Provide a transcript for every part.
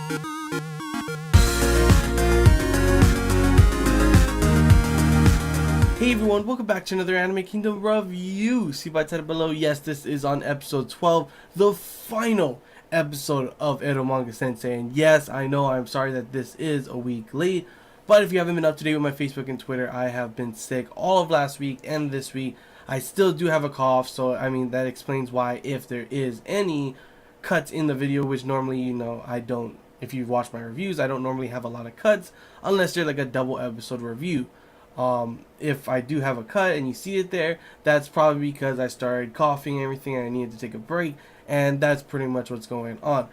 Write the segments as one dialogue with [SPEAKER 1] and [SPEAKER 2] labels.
[SPEAKER 1] Hey everyone, welcome back to another Anime Kingdom review. See by the title below, yes, this is on episode 12, the final episode of Eromanga-Sensei. And yes, I know, I'm sorry that this is a week late, but if you haven't been up to date with my Facebook and Twitter, I have been sick all of last week and this week. I still do have a cough, so I mean, that explains why if there is any cuts in the video, which normally, you know, I don't, if you've watched my reviews, I don't normally have a lot of cuts, unless they're like a double episode review. If I do have a cut and you see it there, that's probably because I started coughing and everything and I needed to take a break, and that's pretty much what's going on.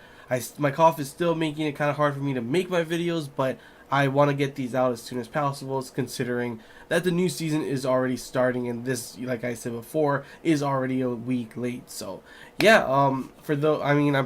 [SPEAKER 1] My cough is still making it kind of hard for me to make my videos, but I want to get these out as soon as possible, considering that the new season is already starting and this, like I said before, is already a week late. So yeah, I'm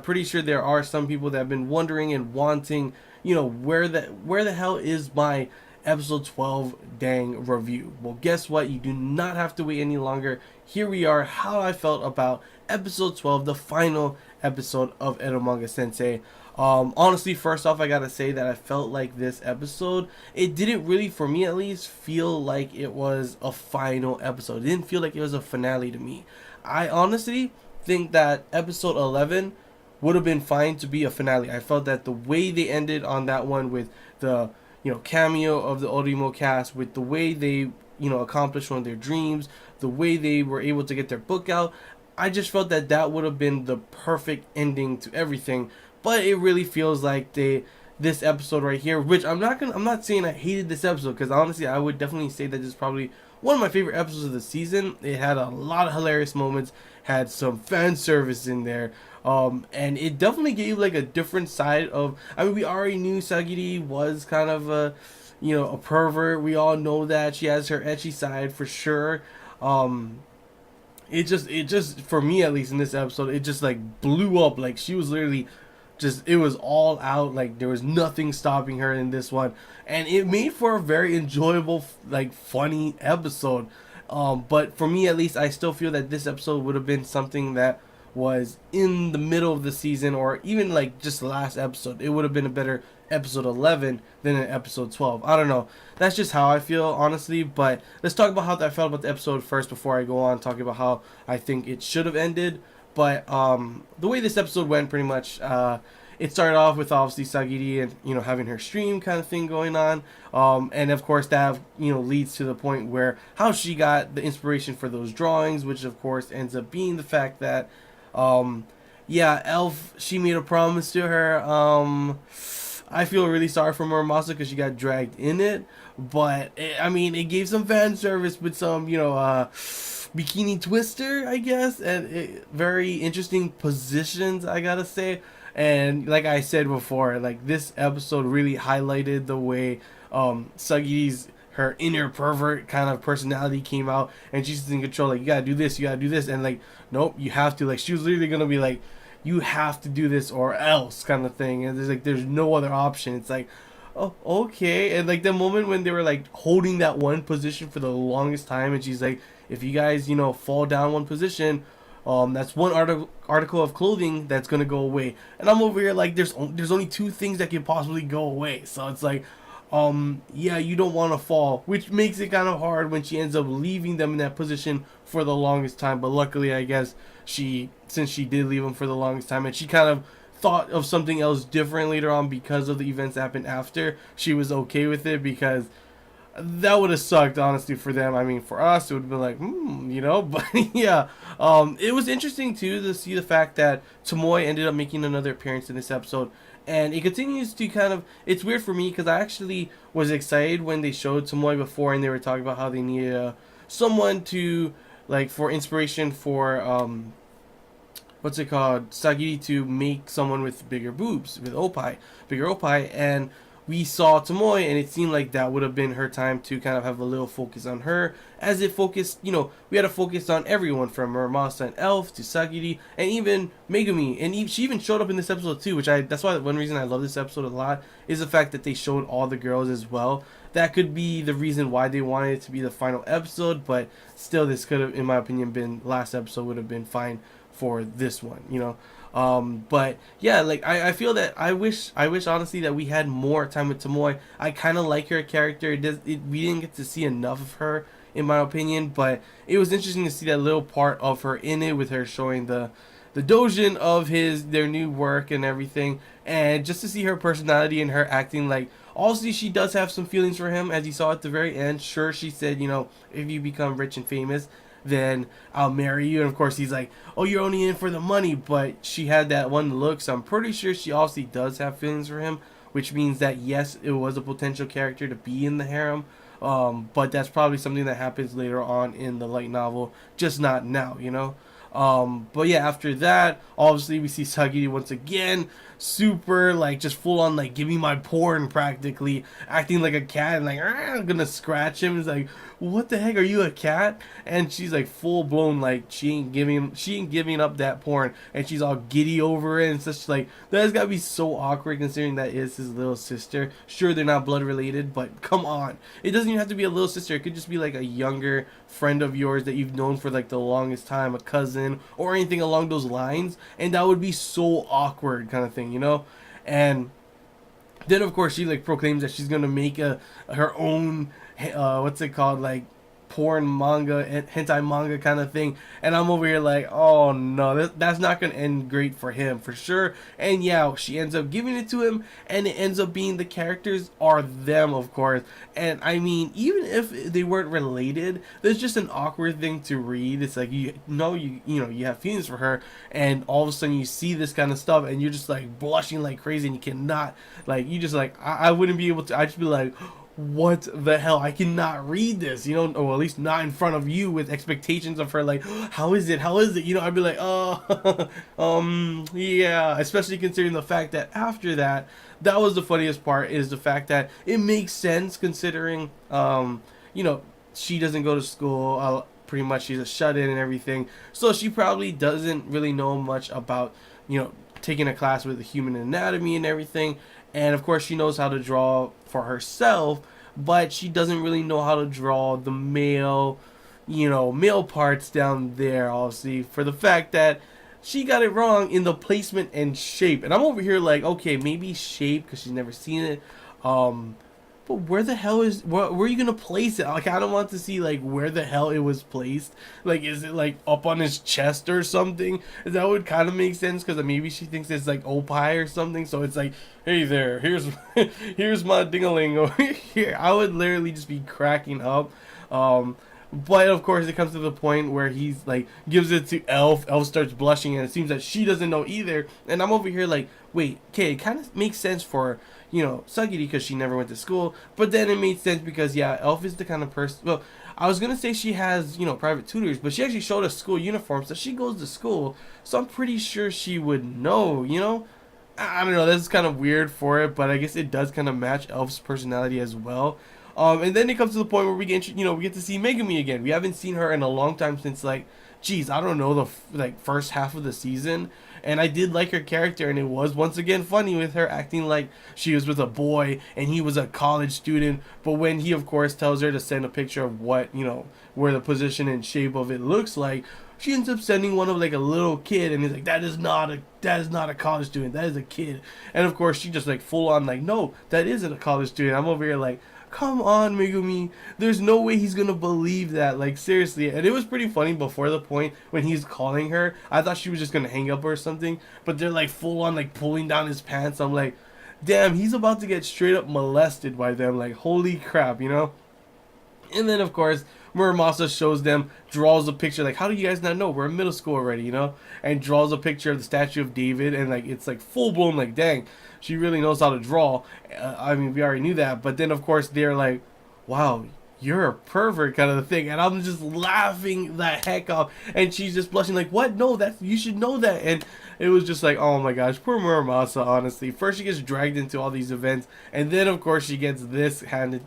[SPEAKER 1] pretty sure there are some people that have been wondering and wanting, you know, where the hell is my episode 12 dang review. Well, guess what? You do not have to wait any longer. Here we are, how I felt about episode 12, the final episode of Eromanga-Sensei. Honestly, first off, I gotta say that I felt like this episode, it didn't really, for me at least, feel like it was a final episode. It didn't feel like it was a finale to me. I honestly think that episode 11 would have been fine to be a finale. I felt that the way they ended on that one with the, you know, cameo of the Orimo cast, with the way they, you know, accomplished one of their dreams, the way they were able to get their book out, I just felt that that would have been the perfect ending to everything. But it really feels like this episode right here, which I'm not saying I hated this episode, because honestly I would definitely say that this is probably one of my favorite episodes of the season. It had a lot of hilarious moments, had some fan service in there, and it definitely gave like a different side of, I mean, we already knew Sagiri was kind of a, you know, a pervert. We all know that she has her ecchi side for sure. It just for me at least in this episode, it just like blew up. Like she was literally just, it was all out. Like there was nothing stopping her in this one, and it made for a very enjoyable, like funny episode. But for me at least, I still feel that this episode would have been something that was in the middle of the season, or even like just the last episode. It would have been a better episode 11 than an episode 12. I don't know. That's just how I feel, honestly. But let's talk about how I felt about the episode first before I go on talking about how I think it should have ended. But the way this episode went, pretty much, it started off with obviously Sagiri and, you know, having her stream kind of thing going on, and of course that, you know, leads to the point where how she got the inspiration for those drawings, which of course ends up being the fact that yeah, Elf, she made a promise to her. I feel really sorry for Muramasa because she got dragged in it, but I mean, it gave some fan service with some, you know, bikini twister, I guess, and very interesting positions, I gotta say. And like I said before, like this episode really highlighted the way Sagiri's, her inner pervert kind of personality came out, and she's in control. Like, you gotta do this, and like, nope, you have to. Like, she was literally gonna be like, you have to do this or else, kind of thing. And there's no other option. It's like, oh, okay. And like the moment when they were like holding that one position for the longest time, and she's like, if you guys, you know, fall down one position, that's one article of clothing that's gonna go away. And I'm over here like, there's only two things that can possibly go away. So it's like, yeah, you don't want to fall, which makes it kind of hard when she ends up leaving them in that position for the longest time. But luckily, I guess since she did leave them for the longest time, and she kind of thought of something else different later on because of the events that happened after, she was okay with it, because that would have sucked, honestly, for them. I mean, for us, it would have been like, you know, but yeah. It was interesting, too, to see the fact that Tomoe ended up making another appearance in this episode. And it continues to kind of, it's weird for me, because I actually was excited when they showed Tomoe before, and they were talking about how they needed someone to, like, for inspiration for, what's it called, Sagiri to make someone with bigger boobs, with bigger oppai, and we saw Tomoe, and it seemed like that would have been her time to kind of have a little focus on her, as it focused, you know, we had a focus on everyone from Muramasa and Elf to Sagiri, and even Megumi, and she even showed up in this episode too, which that's why one reason I love this episode a lot, is the fact that they showed all the girls as well. That could be the reason why they wanted it to be the final episode, but still, this could have, in my opinion, been, last episode would have been fine for this one, you know. But yeah, like I feel that I wish honestly that we had more time with Tomoe. I kind of like her character. We didn't get to see enough of her in my opinion, but it was interesting to see that little part of her in it with her showing the dojin of their new work and everything, and just to see her personality and her acting. Like, obviously she does have some feelings for him, as you saw at the very end. Sure, she said, if you become rich and famous, then I'll marry you. And of course he's like, oh, you're only in for the money. But she had that one look, so I'm pretty sure she obviously does have feelings for him, which means that yes, it was a potential character to be in the harem. But that's probably something that happens later on in the light novel, just not now. But yeah, after that, obviously we see Sagiri once again, super like just full on like give me my porn practically, acting like a cat and like I'm gonna scratch him. It's like, what the heck, are you a cat? And she's like full blown like she ain't giving up that porn, and she's all giddy over it and such. Like, that's gotta be so awkward considering that is his little sister. Sure, they're not blood related, but come on, it doesn't even have to be a little sister. It could just be like a younger friend of yours that you've known for like the longest time, a cousin or anything along those lines, and that would be so awkward kind of thing. And then of course she like proclaims that she's gonna make her own what's it called, like porn manga, hentai manga kind of thing. And I'm over here like, oh no, that's not gonna end great for him for sure. And yeah, she ends up giving it to him, and it ends up being the characters are them, of course. And I mean, even if they weren't related, there's just an awkward thing to read. It's like, you have feelings for her, and all of a sudden you see this kind of stuff and you're just like blushing like crazy, and you cannot, like, you just like, I wouldn't be able to. I'd just be like, what the hell, I cannot read this, or at least not in front of you with expectations of her like, how is it, I'd be like, oh, yeah, especially considering the fact that after that was the funniest part, is the fact that it makes sense considering she doesn't go to school, pretty much she's a shut-in and everything, so she probably doesn't really know much about taking a class with the human anatomy and everything. And of course she knows how to draw for herself, but she doesn't really know how to draw the male parts down there, obviously, for the fact that she got it wrong in the placement and shape. And I'm over here like, okay, maybe shape because she's never seen it, but where the hell where are you gonna place it? Like, I don't want to see like where the hell it was placed. Like, is it like up on his chest or something? That would kind of make sense, because maybe she thinks it's like opie or something. So it's like, hey there, here's here's my dingaling over here. I would literally just be cracking up. But of course it comes to the point where he's like gives it to Elf. Elf starts blushing, and it seems that she doesn't know either. And I'm over here like, wait, okay, it kind of makes sense for Sagiri because she never went to school. But then it made sense because yeah, Elf is the kind of person. Well, I was gonna say she has private tutors, but she actually showed us school uniforms, so she goes to school. So I'm pretty sure she would know. I don't know. That's kind of weird for it, but I guess it does kind of match Elf's personality as well. And then it comes to the point where we get to see Megumi again. We haven't seen her in a long time, since like, geez, I don't know, the first half of the season. And I did like her character, and it was once again funny with her acting like she was with a boy and he was a college student. But when he of course tells her to send a picture of what where the position and shape of it looks like, she ends up sending one of like a little kid, and he's like, that is not a college student, that is a kid. And of course she just like full on like, no, that isn't a college student. I'm over here like, come on, Megumi, there's no way he's gonna believe that, like, seriously. And it was pretty funny before the point when he's calling her. I thought she was just gonna hang up or something, but they're like full on like pulling down his pants. I'm like, damn, he's about to get straight up molested by them, like, holy crap. And then of course Muramasa shows them, draws a picture, like, how do you guys not know we're in middle school already, and draws a picture of the statue of David, and like, it's like full blown, like, dang, she really knows how to draw. I mean, we already knew that, but then of course they're like, wow, you're a pervert kind of the thing, and I'm just laughing the heck off, and she's just blushing like, what? No, you should know that. And it was just like, oh my gosh, poor Muramasa, honestly. First she gets dragged into all these events, and then of course she gets this handed,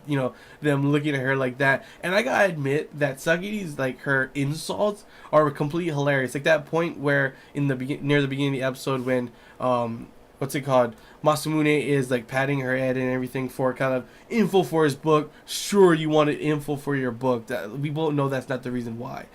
[SPEAKER 1] them looking at her like that. And I gotta admit that Sagiri's, like, her insults are completely hilarious. Like that point where near the beginning of the episode when what's it called, Masamune is like patting her head and everything for kind of info for his book. Sure, you wanted info for your book. That we both know that's not the reason why.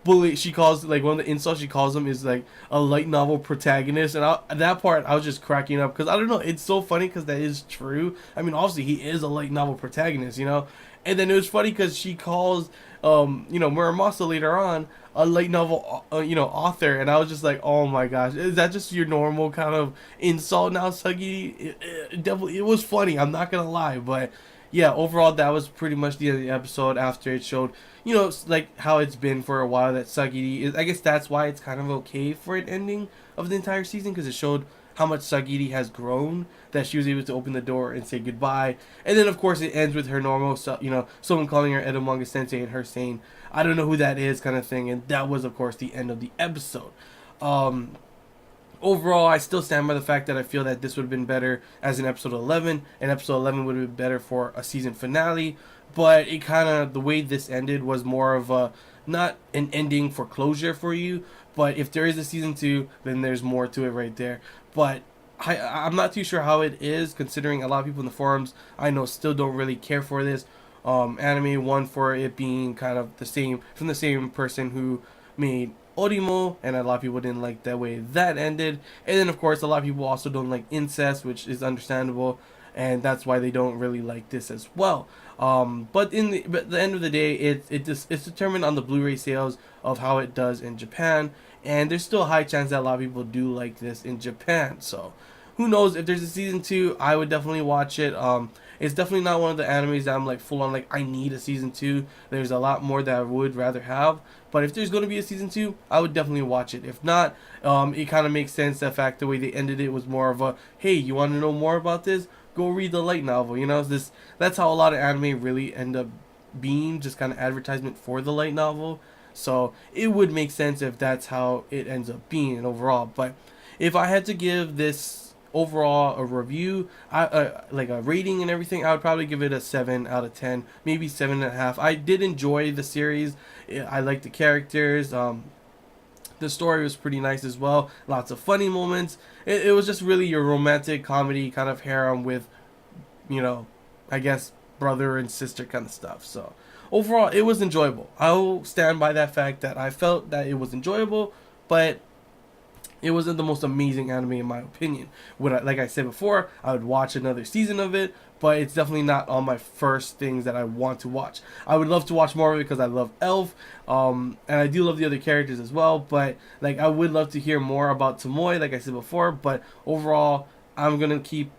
[SPEAKER 1] bully. She calls, like, one of the insults she calls him is like a light novel protagonist, and that part I was just cracking up because I don't know, it's so funny because that is true. I mean, obviously he is a light novel protagonist, you know. And then it was funny because she calls, Muramasa later on a light novel, author, and I was just like, oh my gosh, is that just your normal kind of insult now, Suggy? It was funny. I'm not gonna lie, but yeah, overall that was pretty much the end of the episode. After it showed, like how it's been for a while, that Sagiri is. I guess that's why it's kind of okay for an ending of the entire season, because it showed how much Sagiri has grown, that she was able to open the door and say goodbye. And then of course it ends with her normal, someone calling her Eromanga-Sensei and her saying, I don't know who that is, kind of thing. And that was of course the end of the episode. Overall, I still stand by the fact that I feel that this would have been better as an episode 11, and episode 11 would have been better for a season finale. But it kind of, the way this ended was more of a, not an ending for closure for you, but if there is a season 2, then there's more to it right there. But I'm not too sure how it is, considering a lot of people in the forums I know still don't really care for this anime. One, for it being kind of the same, from the same person who made Orimo, and a lot of people didn't like the way that ended. And then of course a lot of people also don't like incest, which is understandable, and that's why they don't really like this as well. But at the end of the day, it's determined on the Blu-ray sales of how it does in Japan, and there's still a high chance that a lot of people do like this in Japan. So who knows, if there's a season 2, I would definitely watch it. It's definitely not one of the animes that I'm like full on like I need a season 2. There's a lot more that I would rather have. But if there's going to be a season 2, I would definitely watch it. If not, it kind of makes sense. The fact the way they ended it was more of a, hey, you want to know more about this? Go read the light novel. That's how a lot of anime really end up being, just kind of advertisement for the light novel. So it would make sense if that's how it ends up being overall. But if I had to give this overall a review, like a rating and everything, I would probably give it a 7 out of 10, maybe 7.5. I did enjoy the series. I liked the characters. The story was pretty nice as well. Lots of funny moments. It was just really your romantic comedy kind of harem with, I guess, brother and sister kind of stuff. So overall, it was enjoyable. I'll stand by that fact that I felt that it was enjoyable, but it wasn't the most amazing anime in my opinion. Like I said before, I would watch another season of it, but it's definitely not on my first things that I want to watch. I would love to watch more of it because I love Elf, and I do love the other characters as well, but like I would love to hear more about Tomoe, like I said before. But overall, I'm gonna keep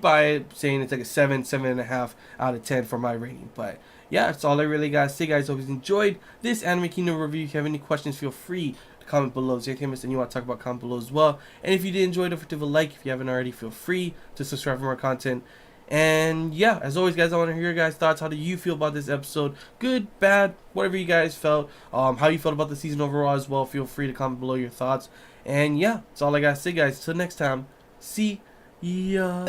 [SPEAKER 1] by it, saying it's like a 7.5 out of 10 for my rating. But yeah, that's all I really gotta say, guys. Hope you enjoyed this Anime Kingdom review. If you have any questions, feel free to comment below. Is there anything else you want to talk about, comment below as well. And if you did enjoy, don't forget to leave a like. If you haven't already, feel free to subscribe for more content. And yeah, as always, guys, I want to hear your guys' thoughts. How do you feel about this episode? Good, bad, whatever you guys felt. How you felt about the season overall as well. Feel free to comment below your thoughts. And yeah, that's all I gotta say, guys. Till next time, see ya.